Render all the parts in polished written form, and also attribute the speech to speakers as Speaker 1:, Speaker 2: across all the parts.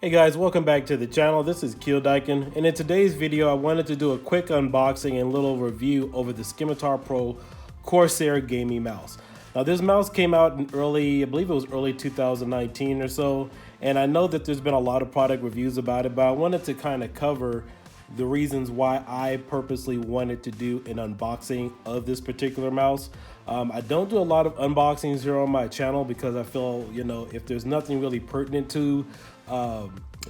Speaker 1: Hey guys, welcome back to the channel. This is Dyken, and in today's video I wanted to do a quick unboxing and little review over the Scimitar Pro Corsair gaming mouse. Now this mouse came out in I believe it was early 2019 or so, and I know that there's been a lot of product reviews about it, but I wanted to kind of cover the reasons why I purposely wanted to do an unboxing of this particular mouse. I don't do a lot of unboxings here on my channel because I feel, if there's nothing really pertinent to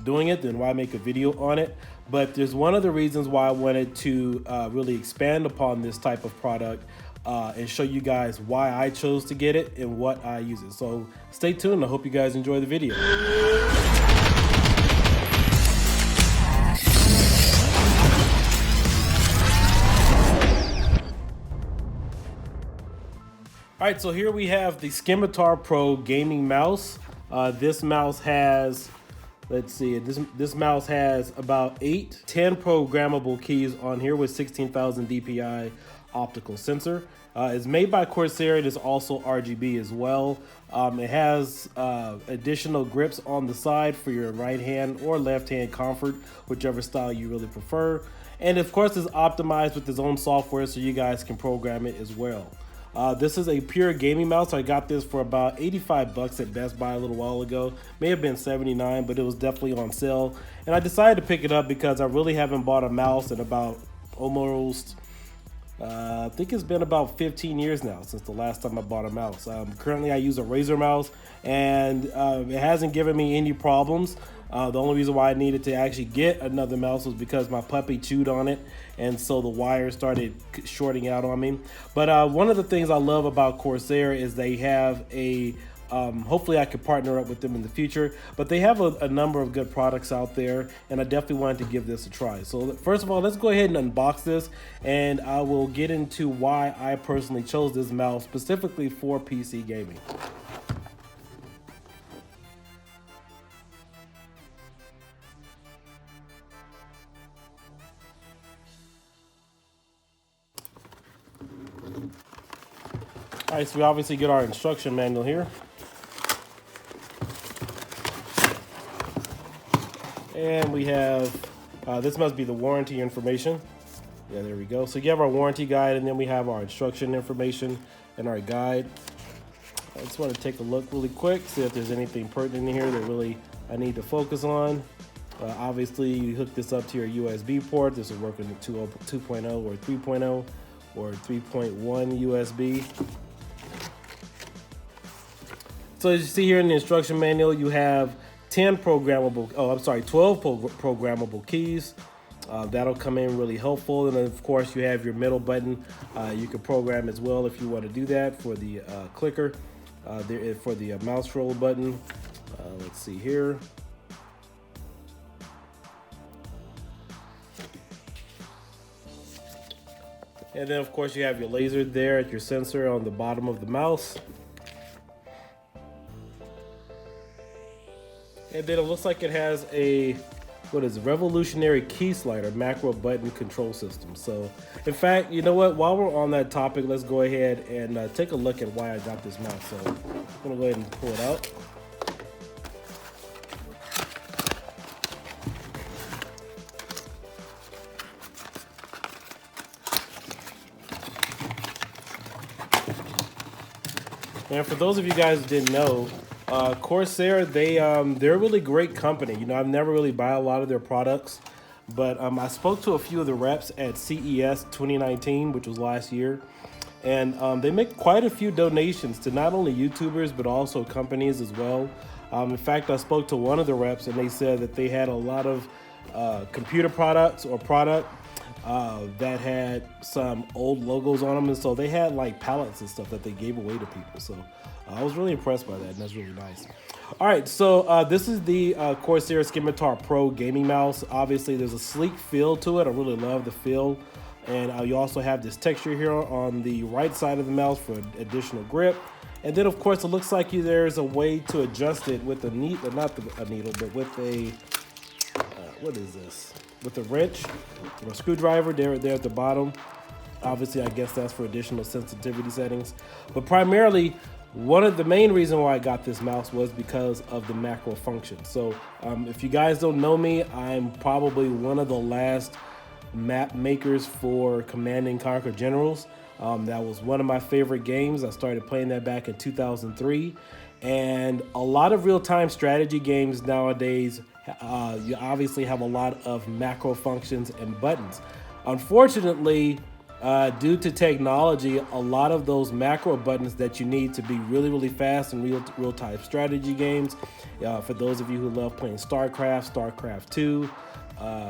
Speaker 1: doing it, then why make a video on it? But there's one of the reasons why I wanted to really expand upon this type of product and show you guys why I chose to get it and what I use it. So stay tuned. I hope you guys enjoy the video. All right, so here we have the Scimitar Pro gaming mouse. This mouse has, let's see, this mouse has about 10 programmable keys on here with 16,000 DPI optical sensor. It's made by Corsair. It is also RGB as well. It has additional grips on the side for your right hand or left hand comfort, whichever style you really prefer. And of course, it's optimized with its own software so you guys can program it as well. This is a pure gaming mouse. I got this for about 85 bucks at Best Buy a little while ago. May have been 79, but it was definitely on sale. And I decided to pick it up because I really haven't bought a mouse in about almost, I think it's been about 15 years now since the last time I bought a mouse. Currently I use a Razer mouse, and it hasn't given me any problems. The only reason why I needed to actually get another mouse was because my puppy chewed on it, and so the wire started shorting out on me. But one of the things I love about Corsair is they have a, hopefully I could partner up with them in the future, but they have a number of good products out there, and I definitely wanted to give this a try. So first of all, let's go ahead and unbox this, and I will get into why I personally chose this mouse specifically for PC gaming. All right, so we obviously get our instruction manual here. And we have, this must be the warranty information. Yeah, there we go. So you have our warranty guide, and then we have our instruction information and our guide. I just want to take a look really quick, see if there's anything pertinent in here that really I need to focus on. Obviously, you hook this up to your USB port. This will work with the 2.0 or 3.0 or 3.1 USB. So as you see here in the instruction manual, you have 12 programmable keys. That'll come in really helpful. And then of course you have your middle button. You can program as well if you want to do that for the clicker, for the mouse roll button. Let's see here. And then of course you have your laser there at your sensor on the bottom of the mouse. And then it looks like it has a, revolutionary key slider macro button control system. So in fact, you know what, while we're on that topic, let's go ahead and take a look at why I got this mouse. So I'm gonna go ahead and pull it out. And for those of you guys who didn't know, Corsair, they're a really great company. I've never really bought a lot of their products, but I spoke to a few of the reps at CES 2019, which was last year, and they make quite a few donations to not only YouTubers, but also companies as well. In fact, I spoke to one of the reps, and they said that they had a lot of computer products or product that had some old logos on them, and so they had like pallets and stuff that they gave away to people. So I was really impressed by that, and that's really nice. All right, so this is the Corsair Scimitar Pro gaming mouse. Obviously there's a sleek feel to it. I really love the feel, and you also have this texture here on the right side of the mouse for additional grip. And then of course it looks like there's a way to adjust it with a needle, not a needle, but with a what is this? With a wrench or a screwdriver there at the bottom. Obviously, I guess that's for additional sensitivity settings. But primarily, one of the main reason why I got this mouse was because of the macro function. So if you guys don't know me, I'm probably one of the last map makers for Command and Conquer Generals. That was one of my favorite games. I started playing that back in 2003. And a lot of real-time strategy games nowadays, you obviously have a lot of macro functions and buttons. Unfortunately, due to technology, a lot of those macro buttons that you need to be really fast in real-time strategy games, for those of you who love playing StarCraft, StarCraft 2,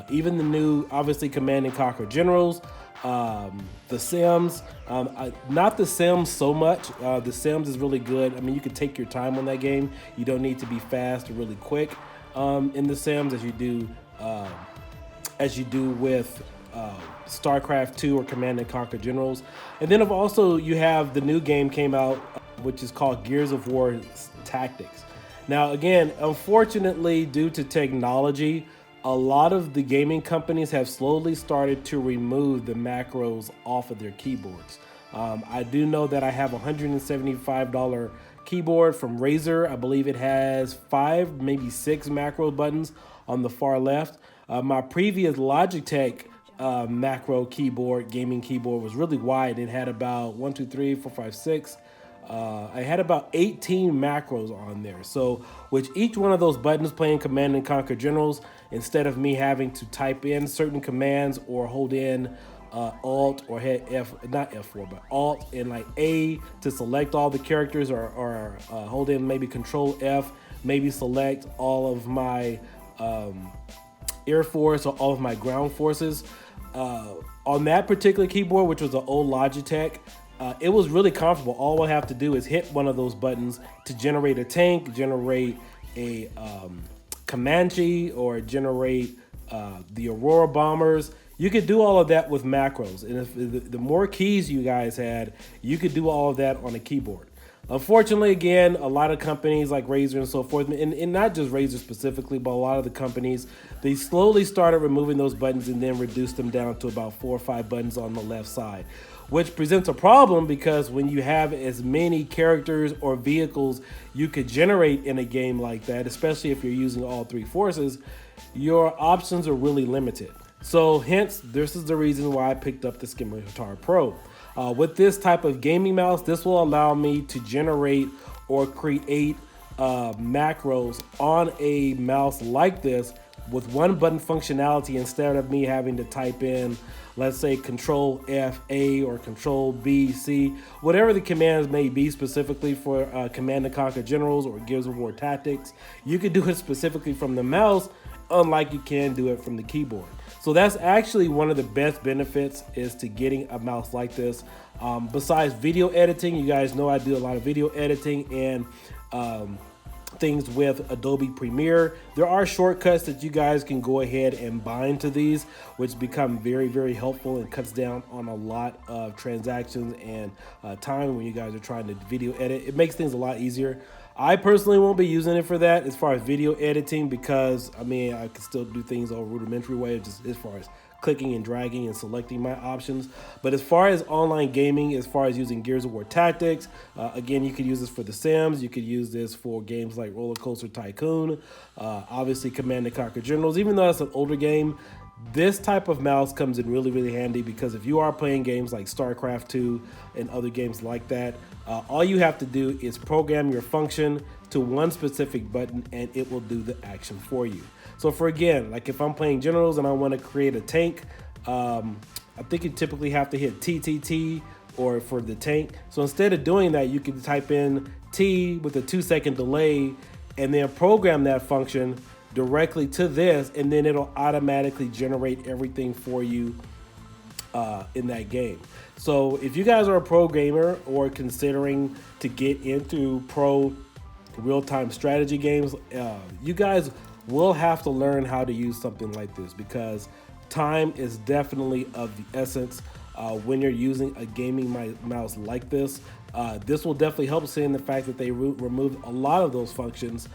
Speaker 1: even the new, obviously, Command and Conquer Generals, The Sims, not The Sims so much. The Sims is really good. I mean, you can take your time on that game. You don't need to be fast or really quick in The Sims as you do with StarCraft 2 or Command and Conquer Generals. And then also you have the new game came out, which is called Gears of War Tactics. Now, again, unfortunately, due to technology, a lot of the gaming companies have slowly started to remove the macros off of their keyboards. I do know that I have a $175 keyboard from Razer. I believe it has 5, maybe 6 macro buttons on the far left. My previous Logitech macro keyboard, gaming keyboard, was really wide. It had about 1, 2, 3, 4, 5, 6. I had about 18 macros on there. So with each one of those buttons playing Command and Conquer Generals, instead of me having to type in certain commands or hold in Alt or hit F, not F4, but Alt and like A to select all the characters, or hold in maybe Control F, maybe select all of my Air Force or all of my ground forces. On that particular keyboard, which was an old Logitech, it was really comfortable. All I have to do is hit one of those buttons to generate a tank, generate a Comanche, or generate the Aurora bombers. You could do all of that with macros. And if the more keys you guys had, you could do all of that on a keyboard. Unfortunately, again, a lot of companies like Razer and so forth, and not just Razer specifically, but a lot of the companies, they slowly started removing those buttons and then reduced them down to about 4 or 5 buttons on the left side, which presents a problem because when you have as many characters or vehicles you could generate in a game like that, especially if you're using all 3 forces, your options are really limited. So hence, this is the reason why I picked up the Scimitar Pro. With this type of gaming mouse, this will allow me to generate or create macros on a mouse like this with one button functionality, instead of me having to type in, let's say, Control F, A, or Control B, C, whatever the commands may be specifically for Command and Conquer Generals or Gears of War Tactics. You can do it specifically from the mouse, unlike you can do it from the keyboard. So that's actually one of the best benefits, is to getting a mouse like this. Besides video editing, you guys know I do a lot of video editing and things with Adobe Premiere. There are shortcuts that you guys can go ahead and bind to these, which become very helpful and cuts down on a lot of transactions and time when you guys are trying to video edit. It makes things a lot easier. I personally won't be using it for that as far as video editing, because I mean, I can still do things all rudimentary way, just as far as clicking and dragging and selecting my options. But as far as online gaming, as far as using Gears of War Tactics, again, you could use this for The Sims. You could use this for games like Roller Coaster Tycoon, obviously Command and Conquer Generals. Even though it's an older game, this type of mouse comes in really handy, because if you are playing games like StarCraft 2 and other games like that, all you have to do is program your function to one specific button and it will do the action for you. So for, again, like if I'm playing Generals and I want to create a tank, I think you typically have to hit TTT or for the tank. So instead of doing that, you can type in T with a 2-second delay and then program that function directly to this, and then it'll automatically generate everything for you in that game. So if you guys are a pro gamer or considering to get into pro real-time strategy games, you guys will have to learn how to use something like this, because time is definitely of the essence when you're using a gaming mouse like this. This will definitely help, seeing the fact that they removed a lot of those functions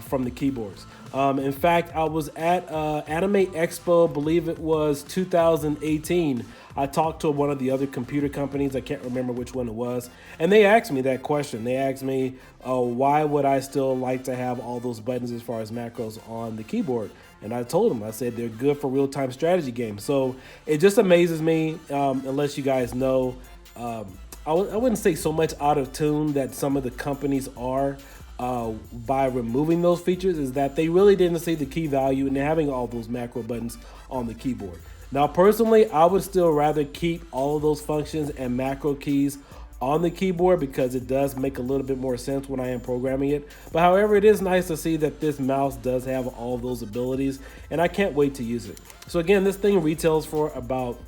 Speaker 1: from the keyboards. In fact, I was at Anime Expo, believe it was 2018. I talked to one of the other computer companies, I can't remember which one it was, and they asked me that question. They asked me, why would I still like to have all those buttons as far as macros on the keyboard? And I told them, I said, they're good for real-time strategy games. So it just amazes me, unless you guys know, I wouldn't say so much out of tune that some of the companies are by removing those features, is that they really didn't see the key value in having all those macro buttons on the keyboard. Now, personally, I would still rather keep all of those functions and macro keys on the keyboard because it does make a little bit more sense when I am programming it. But however, it is nice to see that this mouse does have all those abilities, and I can't wait to use it. So again, this thing retails for about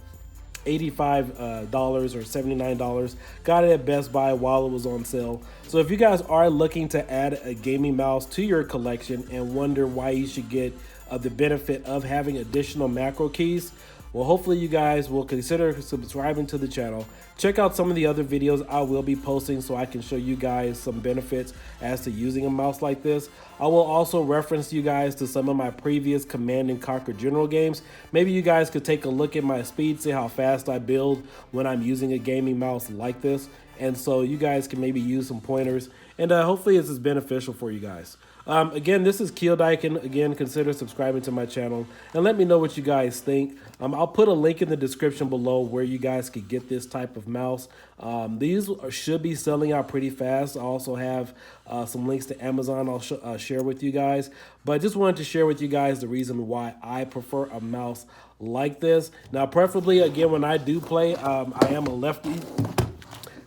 Speaker 1: $85 or $79. Got it at Best Buy while it was on sale. So if you guys are looking to add a gaming mouse to your collection and wonder why you should get the benefit of having additional macro keys, well, hopefully you guys will consider subscribing to the channel. Check out some of the other videos I will be posting so I can show you guys some benefits as to using a mouse like this. I will also reference you guys to some of my previous Command & Conquer General games. Maybe you guys could take a look at my speed, see how fast I build when I'm using a gaming mouse like this. And so you guys can maybe use some pointers, and hopefully this is beneficial for you guys. Again, this is Keeldeiken. Again, consider subscribing to my channel and let me know what you guys think. I'll put a link in the description below where you guys could get this type of mouse. These should be selling out pretty fast. I also have some links to Amazon I'll share with you guys. But I just wanted to share with you guys the reason why I prefer a mouse like this. Now, preferably, again, when I do play, I am a lefty.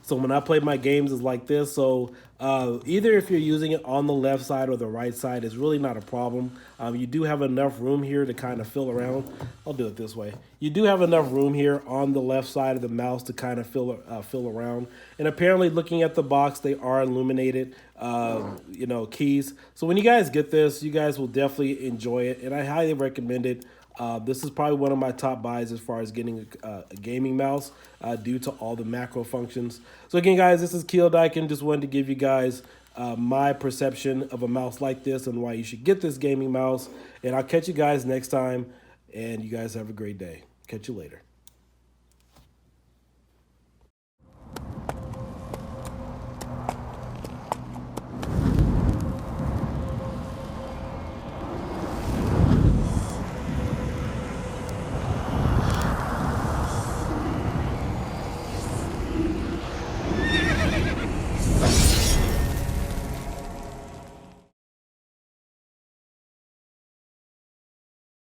Speaker 1: So when I play my games, it's like this. So either if you're using it on the left side or the right side, it's really not a problem. You do have enough room here to kind of fill around. I'll do it this way. You do have enough room here on the left side of the mouse to kind of fill around. And apparently, looking at the box, they are illuminated, keys. So when you guys get this, you guys will definitely enjoy it, and I highly recommend it. This is probably one of my top buys as far as getting a gaming mouse due to all the macro functions. So again, guys, this is Keeldeiken. Just wanted to give you guys my perception of a mouse like this and why you should get this gaming mouse. And I'll catch you guys next time, and you guys have a great day. Catch you later.